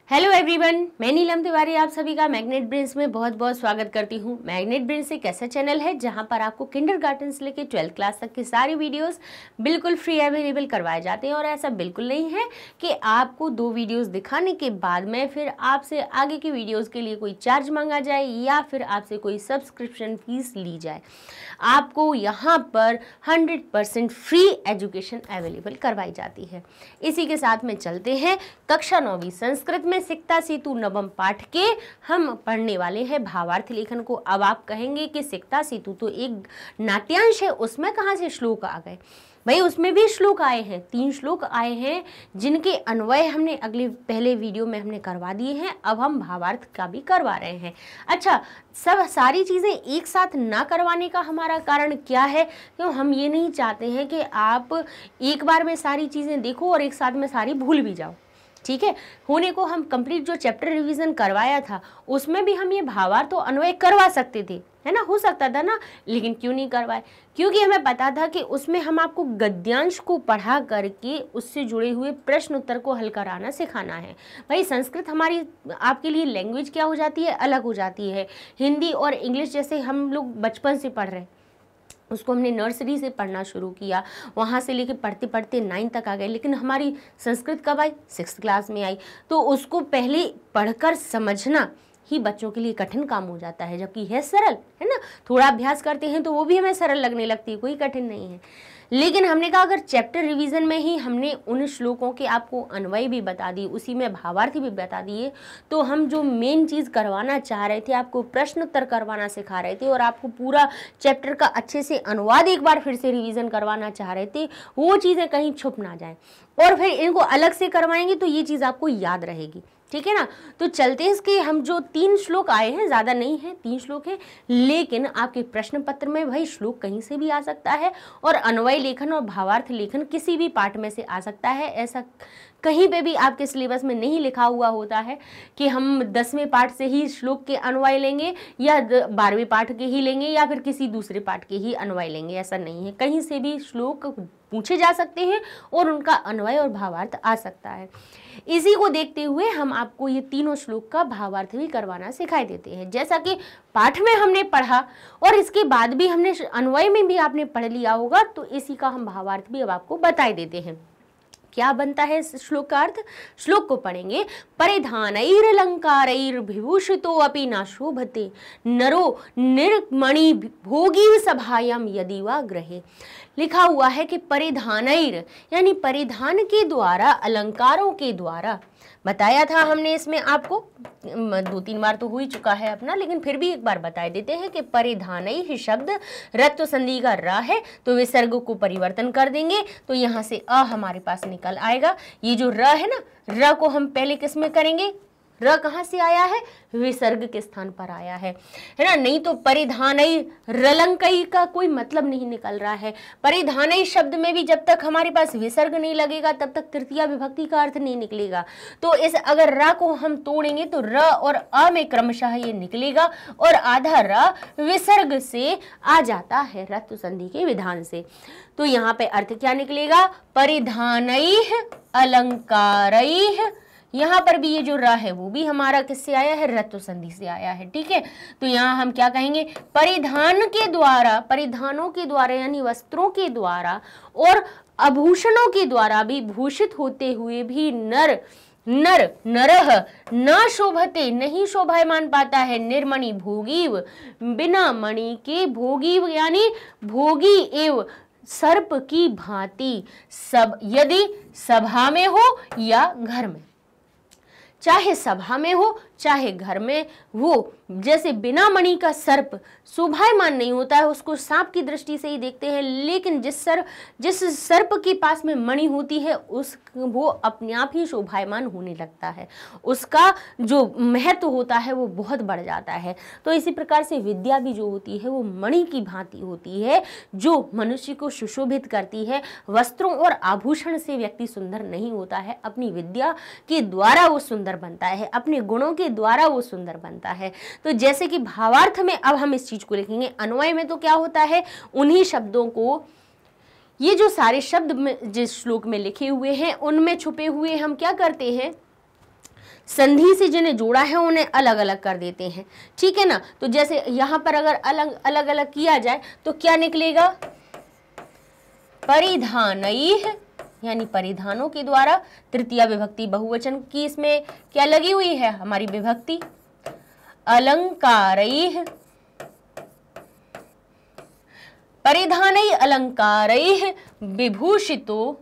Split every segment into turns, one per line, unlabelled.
Hello everyone, मैं नीलम तिवारी आप सभी का मैग्नेट ब्रेन्स में बहुत बहुत स्वागत करती हूँ। मैग्नेट ब्रेन्स एक ऐसा चैनल है जहाँ पर आपको किंडरगार्टन से लेकर 12th क्लास तक की सारी वीडियोस बिल्कुल फ्री अवेलेबल करवाए जाते हैं। और ऐसा बिल्कुल नहीं है कि आपको 2 वीडियोस दिखाने के बाद में फिर आपसे आगे की वीडियोज़ के लिए कोई चार्ज मांगा जाए या फिर आपसे कोई सब्सक्रिप्शन फीस ली जाए। आपको यहाँ पर 100% फ्री एजुकेशन अवेलेबल करवाई जाती है। इसी के साथ में चलते हैं कक्षा 9वीं संस्कृत में सिक्ता सेतु नवम पाठ के हम पढ़ने वाले हैं भावार्थ लेखन को। अब आप कहेंगे कि सिक्ता सेतु तो एक नाट्यांश है, उसमें कहाँ से श्लोक आ गए? भाई उसमें भी श्लोक आए हैं, 3 श्लोक आए हैं जिनके अन्वय हमने पहले वीडियो में हमने करवा दिए हैं। अब हम भावार्थ का भी करवा रहे हैं। अच्छा, सारी चीज़ें एक साथ ना करवाने का हमारा कारण क्या है? क्यों हम ये नहीं चाहते हैं कि आप एक बार में सारी चीज़ें देखो और एक साथ में सारी भूल भी जाओ। ठीक है, होने को हम कंप्लीट जो चैप्टर रिवीजन करवाया था उसमें भी हम ये भावार्थ तो अन्वय करवा सकते थे, है ना, हो सकता था ना, लेकिन क्यों नहीं करवाए? क्योंकि हमें पता था कि उसमें हम आपको गद्यांश को पढ़ा करके उससे जुड़े हुए प्रश्न उत्तर को हल कराना सिखाना है। भाई संस्कृत हमारी आपके लिए लैंग्वेज क्या हो जाती है, अलग हो जाती है। हिंदी और इंग्लिश जैसे हम लोग बचपन से पढ़ रहे हैं, उसको हमने नर्सरी से पढ़ना शुरू किया, वहाँ से लेके पढ़ते पढ़ते 9 तक आ गए, लेकिन हमारी संस्कृत कब आई? 6th क्लास में आई। तो उसको पहले पढ़कर समझना ही बच्चों के लिए कठिन काम हो जाता है, जबकि है सरल, है ना। थोड़ा अभ्यास करते हैं तो वो भी हमें सरल लगने लगती है, कोई कठिन नहीं है। लेकिन हमने कहा अगर चैप्टर रिवीजन में ही हमने उन श्लोकों के आपको अन्वय भी बता दी, उसी में भावार्थ भी बता दिए, तो हम जो मेन चीज़ करवाना चाह रहे थे, आपको प्रश्न उत्तर करवाना सिखा रहे थे और आपको पूरा चैप्टर का अच्छे से अनुवाद एक बार फिर से रिवीजन करवाना चाह रहे थे, वो चीज़ें कहीं छुप ना जाएं और फिर इनको अलग से करवाएंगे तो ये चीज़ आपको याद रहेगी। ठीक है ना। तो चलते हैं इसके, हम जो 3 श्लोक आए हैं, ज़्यादा नहीं है, 3 श्लोक हैं, लेकिन आपके प्रश्न पत्र में भाई श्लोक कहीं से भी आ सकता है और अन्वय लेखन और भावार्थ लेखन किसी भी पाठ में से आ सकता है। ऐसा कहीं पे भी आपके सिलेबस में नहीं लिखा हुआ होता है कि हम 10वें पाठ से ही श्लोक के अन्वय लेंगे या 12वें पाठ के ही लेंगे या फिर किसी दूसरे पाठ के ही अन्वय लेंगे। ऐसा नहीं है, कहीं से भी श्लोक पूछे जा सकते हैं और उनका अन्वय और भावार्थ आ सकता है। इसी को देखते हुए हम आपको ये तीनों श्लोक का भावार्थ भी करवाना सिखाई देते हैं। जैसा कि पाठ में हमने पढ़ा और इसके बाद भी हमने अन्वय में भी आपने पढ़ लिया होगा, तो इसी का हम भावार्थ भी अब आपको बता देते हैं। क्या बनता है इस श्लोक का अर्थ? श्लोक को पढ़ेंगे। परिधानैरलंकारैर्विभूषितो अपि न शोभते नरो निर्मणि भोगी सभायाम यदि वा गृहे। लिखा हुआ है कि परिधानैर यानी परिधान के द्वारा, अलंकारों के द्वारा। बताया था हमने इसमें आपको 2-3 बार तो हो ही चुका है अपना, लेकिन फिर भी एक बार बता देते हैं कि परिधानैः शब्द रत्व संधि का र है तो विसर्ग को परिवर्तन कर देंगे तो यहाँ से अ हमारे पास निकल आएगा। ये जो र है ना, र को हम पहले किस में करेंगे? र कहाँ से आया है? विसर्ग के स्थान पर आया है ना। नहीं तो परिधानई रलंकई का कोई मतलब नहीं निकल रहा है। परिधानई शब्द में भी जब तक हमारे पास विसर्ग नहीं लगेगा तब तक तृतीया विभक्ति का अर्थ नहीं निकलेगा। तो इस अगर र को हम तोड़ेंगे तो र और अ में क्रमशः ये निकलेगा और आधा र विसर्ग से आ जाता है रत्व संधि के विधान से। तो यहाँ पे अर्थ क्या निकलेगा? परिधानैः अलंकारैः। यहाँ पर भी ये जो र है वो भी हमारा किससे आया है? रत्व संधि से आया है। ठीक है, तो यहाँ हम क्या कहेंगे? परिधान के द्वारा, परिधानों के द्वारा यानी वस्त्रों के द्वारा और आभूषणों के द्वारा भी भूषित होते हुए भी नरह न शोभते, नहीं शोभायमान पाता है। निर्मणि भोगीव, बिना मणि के भोगीव यानी भोगी एव सर्प की भांति, सब यदि सभा में हो या घर में, चाहे सभा में हो चाहे घर में, वो जैसे बिना मणि का सर्प शोभायमान नहीं होता है, उसको सांप की दृष्टि से ही देखते हैं, लेकिन जिस सर्प के पास में मणि होती है वो अपने आप ही शोभायमान होने लगता है, उसका जो महत्व होता है वो बहुत बढ़ जाता है। तो इसी प्रकार से विद्या भी जो होती है वो मणि की भांति होती है, जो मनुष्य को सुशोभित करती है। वस्त्रों और आभूषण से व्यक्ति सुंदर नहीं होता है, अपनी विद्या के द्वारा वो सुंदर बनता है, अपने गुणों के द्वारा वो सुंदर बनता है। तो जैसे कि भावार्थ में अब हम इस चीज को लिखेंगे, अन्वय में तो क्या होता है? उन्हीं शब्दों को, ये जो सारे शब्द में जिस श्लोक में लिखे हुए हैं उनमें छुपे हुए हम क्या करते हैं? संधि से जिन्हें जोड़ा है उन्हें अलग अलग कर देते हैं, ठीक है ना। तो जैसे यहाँ पर अगर अलग अलग किया जाए तो क्या निकलेगा, परिधानैः, यानी परिधानों के द्वारा, तृतीया विभक्ति बहुवचन की इसमें क्या लगी हुई है, हमारी विभक्ति। अलंकारैः, परिधानैः अलंकारैः विभूषितो,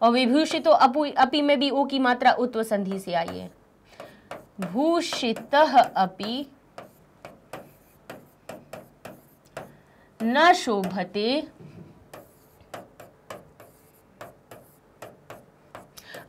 और विभूषितो अपि में भी ओ की मात्रा उत्व संधि से आई है। भूषितः अपि न शोभते,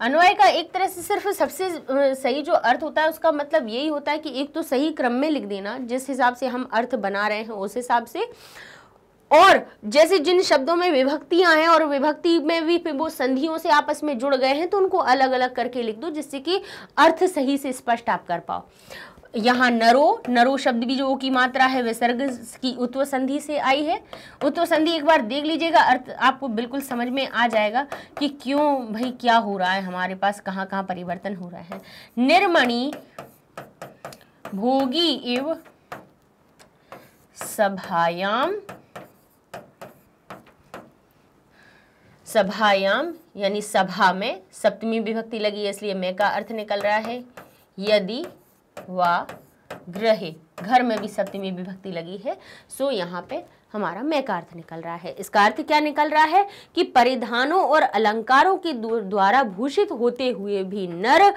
अन्वय का एक तरह से सिर्फ सबसे सही जो अर्थ होता है उसका मतलब यही होता है कि एक तो सही क्रम में लिख देना, जिस हिसाब से हम अर्थ बना रहे हैं उस हिसाब से, और जैसे जिन शब्दों में विभक्तियां हैं और विभक्ति में भी वो संधियों से आपस में जुड़ गए हैं तो उनको अलग अलग करके लिख दो, जिससे कि अर्थ सही से स्पष्ट आप कर पाओ। यहाँ नरो, नरो शब्द भी जो ओ की मात्रा है विसर्ग की उत्व संधि से आई है। उत्व संधि एक बार देख लीजिएगा, अर्थ आपको बिल्कुल समझ में आ जाएगा कि क्यों भाई क्या हो रहा है हमारे पास, कहाँ कहाँ परिवर्तन हो रहा है। निर्मणि भोगी इव सभायाम, सभायाम यानी सभा में, सप्तमी विभक्ति लगी है इसलिए मैं का अर्थ निकल रहा है। यदि वा गृहे, घर में भी सप्तमी विभक्ति लगी है, सो यहाँ पे हमारा मैं का अर्थ निकल रहा है। इसका अर्थ क्या निकल रहा है कि परिधानों और अलंकारों के द्वारा भूषित होते हुए भी नर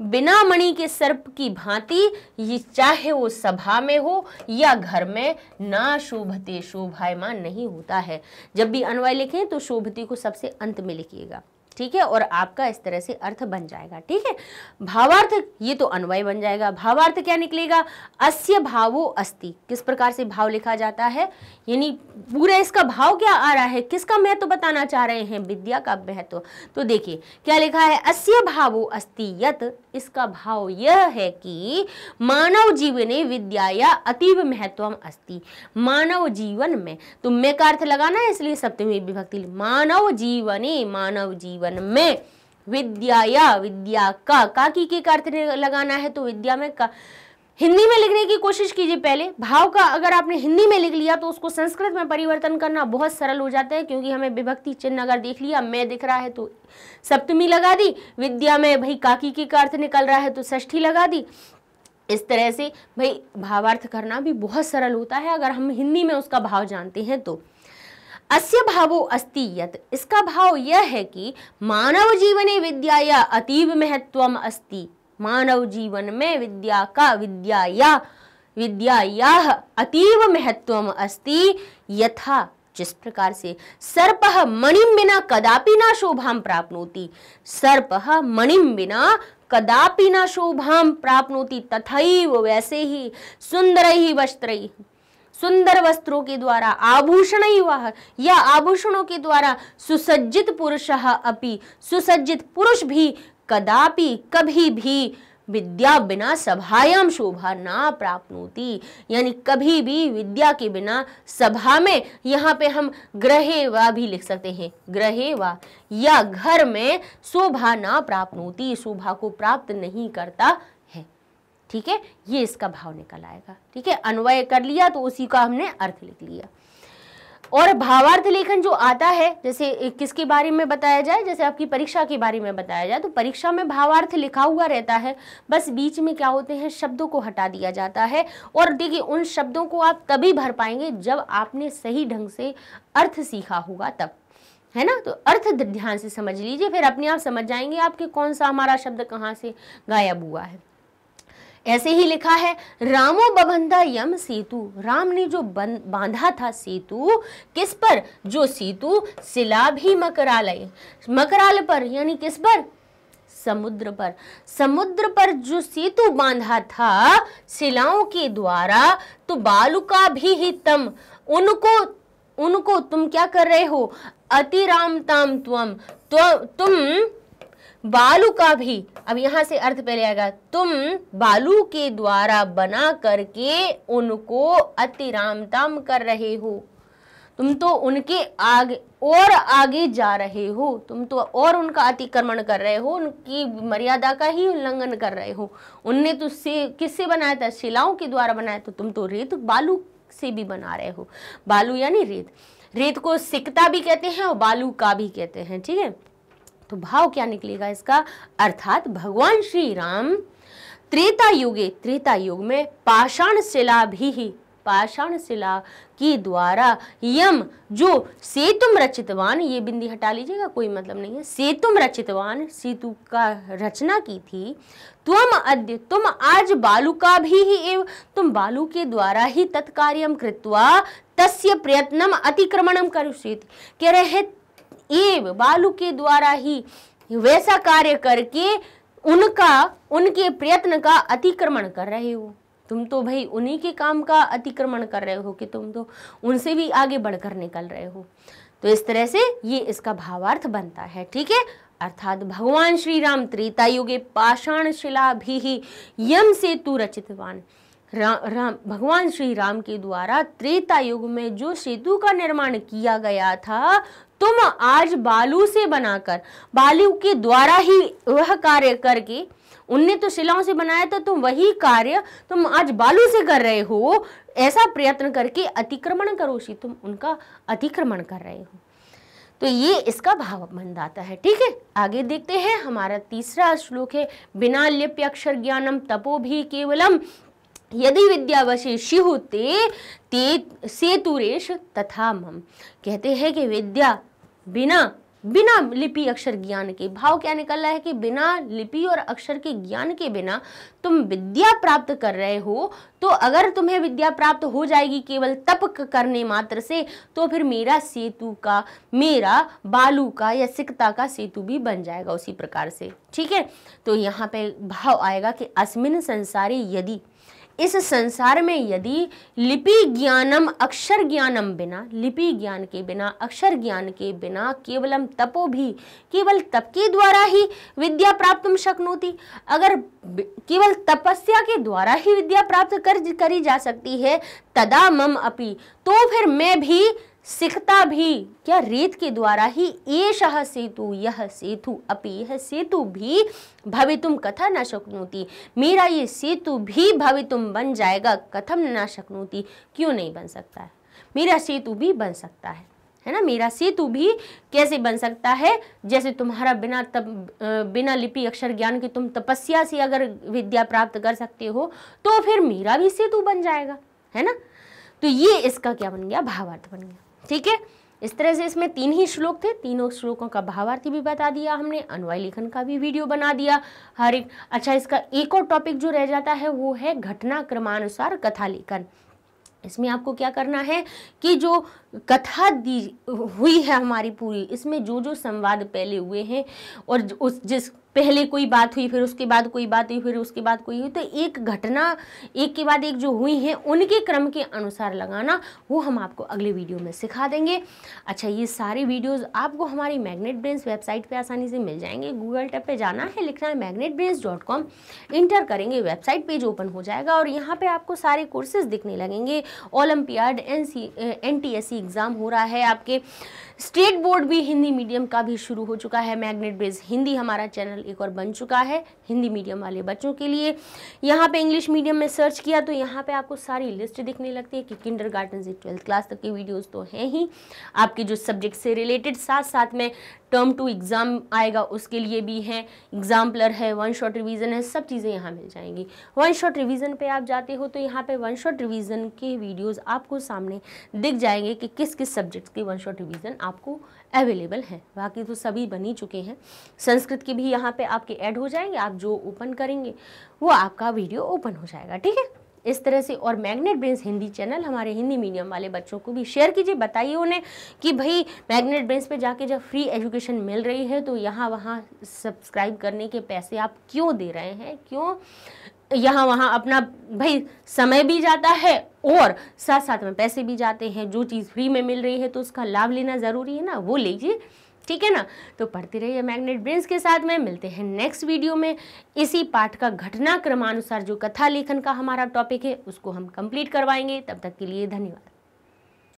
बिना मणि के सर्प की भांति, ये चाहे वो सभा में हो या घर में, ना शोभते, शोभायमान नहीं होता है। जब भी अन्वय लिखें तो शोभते को सबसे अंत में लिखिएगा, ठीक है, और आपका इस तरह से अर्थ बन जाएगा, ठीक है। भावार्थ, ये तो अन्वय बन जाएगा। भावार्थ क्या निकलेगा, अस्य भावो अस्ति, किस प्रकार से भाव लिखा जाता है, यानी पूरा इसका भाव क्या आ रहा है, किसका महत्व बताना चाह रहे हैं, विद्या का महत्व। तो देखिए क्या लिखा है, अस्य भावो अस्ति यत, इसका भाव यह है कि मानव जीवने विद्याया अतीव महत्वम अस्ति, मानव जीवन में, तो मैं का अर्थ लगाना है इसलिए सप्तमी विभक्ति, मानव जीवने, मानव जीवन में, विद्याया, विद्या का की के अर्थ लगाना है तो विद्या में का, हिंदी में लिखने की कोशिश कीजिए पहले। भाव का अगर आपने हिंदी में लिख लिया तो उसको संस्कृत में परिवर्तन करना बहुत सरल हो जाता है, क्योंकि हमें विभक्ति चिन्ह अगर देख लिया, मैं दिख रहा है तो सप्तमी लगा दी, विद्या में भाई काकी के का अर्थ निकल रहा है तो षष्ठी लगा दी। इस तरह से भाई भावार्थ करना भी बहुत सरल होता है अगर हम हिंदी में उसका भाव जानते हैं तो। अस्य भावो अस्ति यत्, इसका भाव यह है कि मानव जीवने विद्याया अतीव महत्वम अस्ति, मानव जीवन में विद्या का, विद्यायाः अतीव महत्वम अस्ति, यथा, जिस प्रकार से सर्पः मणिं बिना कदापि न शोभां प्राप्नोति, सर्पः मणिं बिना कदापि न शोभां प्राप्नोति, तथैव वैसे ही सुंदरैः वस्त्रैः, सुंदर वस्त्रों के द्वारा, आभूषणैः या आभूषणों के द्वारा, सुसज्जित पुरुषः अपि, सुसज्जित पुरुष भी, कदापि कभी भी, विद्या बिना सभायाम शोभा ना प्राप्नोति, यानी कभी भी विद्या के बिना सभा में, यहाँ पे हम गृहे वा भी लिख सकते हैं, गृहे वा, या घर में शोभा ना प्राप्नोति, शोभा को प्राप्त नहीं करता है, ठीक है। ये इसका भाव निकल आएगा, ठीक है। अन्वय कर लिया तो उसी का हमने अर्थ लिख लिया। और भावार्थ लेखन जो आता है, जैसे किसके बारे में बताया जाए, जैसे आपकी परीक्षा के बारे में बताया जाए तो परीक्षा में भावार्थ लिखा हुआ रहता है, बस बीच में क्या होते हैं, शब्दों को हटा दिया जाता है। और देखिए उन शब्दों को आप तभी भर पाएंगे जब आपने सही ढंग से अर्थ सीखा होगा तब, है ना। तो अर्थ ध्यान से समझ लीजिए, फिर अपने आप समझ जाएंगे आपके कौन सा हमारा शब्द कहाँ से गायब हुआ है। ऐसे ही लिखा है, रामो बबंधा यम सेतु, राम ने जो बांधा था सेतु, किस पर, जो सेतु शिलाभि मकरालय, मकराल पर यानी किस पर, समुद्र पर, समुद्र पर जो सेतु बांधा था शिलाओं के द्वारा, तो बालुका भी ही तम, उनको तुम क्या कर रहे हो, अतिरामताम त्वम, तो तुम बालू का भी, अब यहां से अर्थ पहले आएगा, तुम बालू के द्वारा बना करके उनको अतिरामताम कर रहे हो। तुम तो उनके आगे और आगे जा रहे हो, तुम तो और उनका अतिक्रमण कर रहे हो, उनकी मर्यादा का ही उल्लंघन कर रहे हो। उनने तो से किससे बनाया था? शिलाओं के द्वारा बनाया, तो तुम तो रेत बालू से भी बना रहे हो। बालू यानी रेत, रेत को सिकता भी कहते हैं और बालू का भी कहते हैं, ठीक है। तो भाव क्या निकलेगा इसका? अर्थात भगवान श्री राम त्रेता युगे, त्रेता युग में पाषाण शिला भी, पाषाण शिला की द्वारा यम जो सेतुम रचितवान, ये बिंदी हटा लीजिएगा, कोई मतलब नहीं है, सेतुम रचितवान, सेतु का रचना की थी। त्वम अद्य, तुम आज बालू का भी ही एव, तुम बालू के द्वारा ही तत्कार्यम कृत्वा तस्य प्रयत्नम अतिक्रमणम करुष्यति, कह रहे हैं एव बालू के द्वारा ही वैसा कार्य करके उनके प्रयत्न का अतिक्रमण कर रहे हो। तुम तो भाई उन्हीं के काम का अतिक्रमण कर रहे हो कि तुम तो उनसे भी आगे बढ़कर निकल रहे हो। तो इस तरह से ये इसका भावार्थ बनता है, ठीक है। अर्थात भगवान श्री राम त्रेता युगे पाषाण शिला भी यम सेतु रचितवान, राम भगवान श्री राम के द्वारा त्रेता युग में जो सेतु का निर्माण किया गया था, तुम आज बालू से बनाकर, बालू के द्वारा ही वह कार्य करके, उनने तो शिलाओं से बनाया था, तुम वही कार्य तुम आज बालू से कर रहे हो, ऐसा प्रयत्न करके अतिक्रमण करोशी, तुम उनका अतिक्रमण कर रहे हो। तो ये इसका भाव बन जाता है, ठीक है। आगे देखते हैं, हमारा तीसरा श्लोक है, बिना लिप्य अक्षर ज्ञानम तपो भी केवलम यदि विद्यावशेषु ते सेतुरेश तथा मम। कहते हैं कि विद्या बिना लिपि अक्षर ज्ञान के, भाव क्या निकल रहा है कि बिना लिपि और अक्षर के ज्ञान के बिना तुम विद्या प्राप्त कर रहे हो, तो अगर तुम्हें विद्या प्राप्त हो जाएगी केवल तप करने मात्र से, तो फिर मेरा सेतु का, मेरा बालू का या सिकता का सेतु भी बन जाएगा उसी प्रकार से, ठीक है। तो यहाँ पे भाव आएगा कि अस्मिन संसारे यदि, इस संसार में यदि लिपि ज्ञानम अक्षर ज्ञानम बिना, लिपि ज्ञान के बिना, अक्षर ज्ञान के बिना, केवलम तपो भी, केवल तप के द्वारा ही विद्या प्राप्त शक्नोति, अगर केवल तपस्या के द्वारा ही विद्या प्राप्त करी जा सकती है, तदा मम अपि, तो फिर मैं भी सिकता भी, क्या रेत के द्वारा ही, एषः सेतु, यह सेतु, अपि यह सेतु भी भवितुम कथा न शक्नोति, मेरा ये सेतु भी भवितुम बन जाएगा, कथम न शक्नोति, क्यों नहीं बन सकता है, मेरा सेतु भी बन सकता है ना। मेरा सेतु भी कैसे बन सकता है? जैसे तुम्हारा बिना लिपि अक्षर ज्ञान के तुम तपस्या से अगर विद्या प्राप्त कर सकते हो, तो फिर मेरा भी सेतु बन जाएगा, है ना। तो ये इसका क्या बन गया? भावार्थ बन गया, ठीक है। इस तरह से इसमें 3 ही श्लोक थे, तीनों श्लोकों का भावार्थ भी बता दिया हमने, अन्वय लेखन का भी वीडियो बना दिया हर एक। अच्छा, इसका एक और टॉपिक जो रह जाता है वो है घटना क्रमानुसार कथा लेखन। इसमें आपको क्या करना है कि जो कथा दी हुई है हमारी पूरी, इसमें जो जो संवाद पहले हुए हैं और जिस पहले कोई बात हुई, फिर उसके बाद कोई बात हुई, फिर उसके बाद कोई हुई, तो एक घटना एक के बाद एक जो हुई हैं उनके क्रम के अनुसार लगाना, वो हम आपको अगले वीडियो में सिखा देंगे। अच्छा, ये सारे वीडियोस आपको हमारी मैग्नेट ब्रेन्स वेबसाइट पे आसानी से मिल जाएंगे। गूगल टैब पे जाना है, लिखना है magnetbrains.com, इंटर करेंगे, वेबसाइट पेज ओपन हो जाएगा और यहाँ पे आपको सारे कोर्सेज दिखने लगेंगे। ओलंपियाड, NTSC एग्ज़ाम हो रहा है, आपके स्टेट बोर्ड भी हिंदी मीडियम का भी शुरू हो चुका है। मैग्नेट ब्रेन्स हिंदी हमारा चैनल एक और बन चुका है हिंदी मीडियम वाले बच्चों के लिए। यहाँ पे इंग्लिश मीडियम में सर्च किया तो यहाँ पे आपको सारी लिस्ट दिखने लगती है कि किंडरगार्टन से 12th क्लास तक के वीडियोस तो हैं ही, आपके जो सब्जेक्ट से रिलेटेड, साथ साथ में टर्म 2 एग्ज़ाम आएगा उसके लिए भी है, एग्जाम्पलर है, 1 शॉट रिवीजन है, सब चीज़ें यहाँ मिल जाएंगी। 1 शॉट रिवीजन पे आप जाते हो तो यहाँ पे 1 शॉट रिवीजन के वीडियोस आपको सामने दिख जाएंगे कि किस किस सब्जेक्ट्स के 1 शॉट रिवीजन आपको अवेलेबल हैं। बाकी तो सभी बन ही चुके हैं। संस्कृत के भी यहाँ पे आपके ऐड हो जाएंगे, आप जो ओपन करेंगे वो आपका वीडियो ओपन हो जाएगा, ठीक है। इस तरह से, और मैग्नेट ब्रेन्स हिंदी चैनल हमारे हिंदी मीडियम वाले बच्चों को भी शेयर कीजिए, बताइए उन्हें कि भाई मैग्नेट ब्रेन्स पे जाके जब फ्री एजुकेशन मिल रही है तो यहाँ वहाँ सब्सक्राइब करने के पैसे आप क्यों दे रहे हैं, क्यों यहाँ वहाँ अपना भाई समय भी जाता है और साथ साथ में पैसे भी जाते हैं। जो चीज़ फ्री में मिल रही है तो उसका लाभ लेना ज़रूरी है ना, वो लीजिए, ठीक है ना। तो पढ़ते रहिए मैग्नेट ब्रेन्स के साथ में। मिलते हैं नेक्स्ट वीडियो में। इसी पाठ का घटना क्रमानुसार जो कथा लेखन का हमारा टॉपिक है उसको हम कंप्लीट करवाएंगे। तब तक के लिए धन्यवाद।